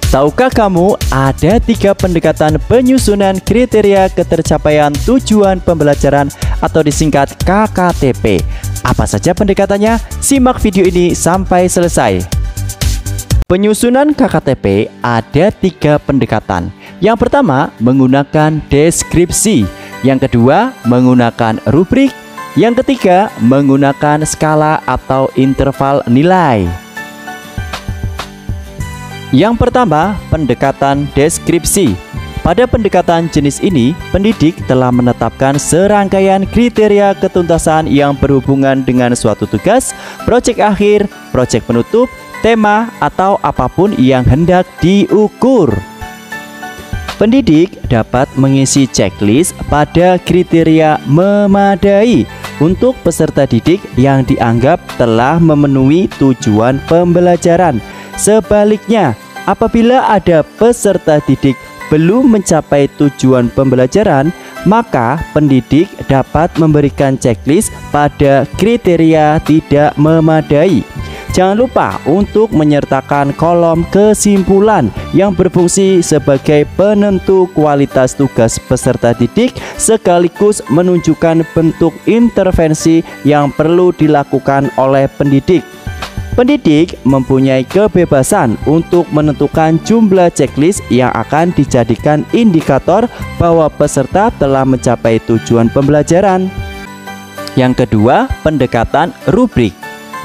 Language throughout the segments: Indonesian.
Tahukah kamu ada 3 pendekatan penyusunan kriteria ketercapaian tujuan pembelajaran atau disingkat KKTP? Apa saja pendekatannya? Simak video ini sampai selesai. Penyusunan KKTP ada 3 pendekatan. Yang pertama menggunakan deskripsi, yang kedua menggunakan rubrik, yang ketiga menggunakan skala atau interval nilai. Yang pertama, pendekatan deskripsi. Pada pendekatan jenis ini, pendidik telah menetapkan serangkaian kriteria ketuntasan yang berhubungan dengan suatu tugas, proyek akhir, proyek penutup, tema, atau apapun yang hendak diukur. Pendidik dapat mengisi checklist pada kriteria memadai untuk peserta didik yang dianggap telah memenuhi tujuan pembelajaran. Sebaliknya, apabila ada peserta didik belum mencapai tujuan pembelajaran, maka pendidik dapat memberikan checklist pada kriteria tidak memadai. Jangan lupa untuk menyertakan kolom kesimpulan yang berfungsi sebagai penentu kualitas tugas peserta didik sekaligus menunjukkan bentuk intervensi yang perlu dilakukan oleh pendidik. Pendidik mempunyai kebebasan untuk menentukan jumlah checklist yang akan dijadikan indikator bahwa peserta telah mencapai tujuan pembelajaran. Yang kedua, pendekatan rubrik.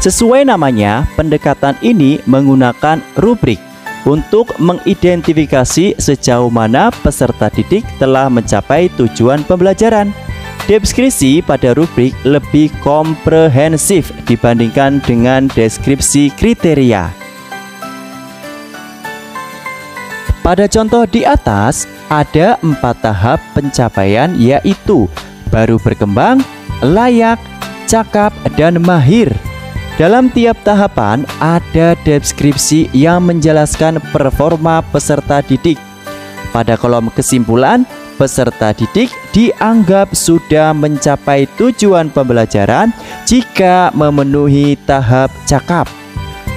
Sesuai namanya, pendekatan ini menggunakan rubrik untuk mengidentifikasi sejauh mana peserta didik telah mencapai tujuan pembelajaran. Deskripsi pada rubrik lebih komprehensif dibandingkan dengan deskripsi kriteria. Pada contoh di atas, ada 4 tahap pencapaian, yaitu baru berkembang, layak, cakap, dan mahir. Dalam tiap tahapan ada deskripsi yang menjelaskan performa peserta didik. Pada kolom kesimpulan, peserta didik dianggap sudah mencapai tujuan pembelajaran jika memenuhi tahap cakap.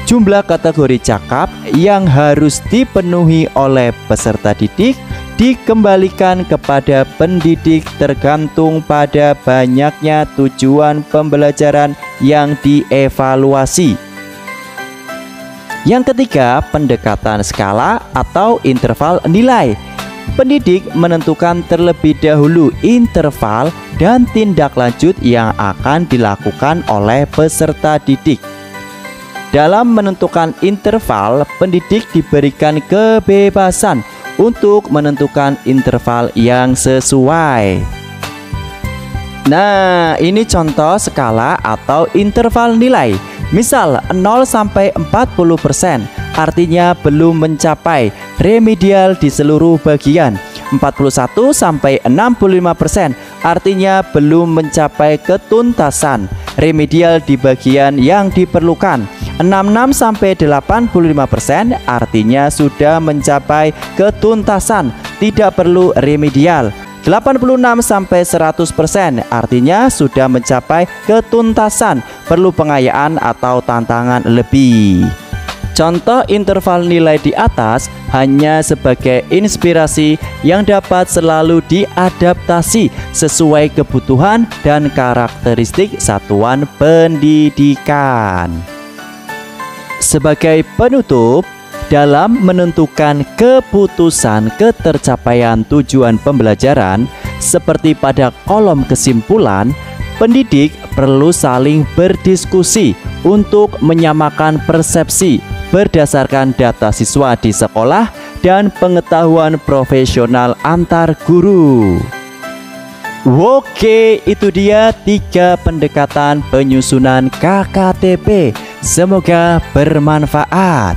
Jumlah kategori cakap yang harus dipenuhi oleh peserta didik dikembalikan kepada pendidik tergantung pada banyaknya tujuan pembelajaran yang dievaluasi. Yang ketiga, pendekatan skala atau interval nilai. Pendidik menentukan terlebih dahulu interval dan tindak lanjut yang akan dilakukan oleh peserta didik. Dalam menentukan interval, pendidik diberikan kebebasan untuk menentukan interval yang sesuai. Nah, ini contoh skala atau interval nilai. Misal 0 sampai 40%, artinya belum mencapai remedial di seluruh bagian. 41 sampai 65%, artinya belum mencapai ketuntasan remedial di bagian yang diperlukan. 66 sampai 85%, artinya sudah mencapai ketuntasan, tidak perlu remedial. 86 sampai 100%, artinya sudah mencapai ketuntasan, perlu pengayaan atau tantangan lebih. Contoh interval nilai di atas hanya sebagai inspirasi yang dapat selalu diadaptasi sesuai kebutuhan dan karakteristik satuan pendidikan. Sebagai penutup, dalam menentukan keputusan ketercapaian tujuan pembelajaran, seperti pada kolom kesimpulan, pendidik perlu saling berdiskusi untuk menyamakan persepsi berdasarkan data siswa di sekolah dan pengetahuan profesional antar guru. Oke, itu dia 3 pendekatan penyusunan KKTP. Semoga bermanfaat.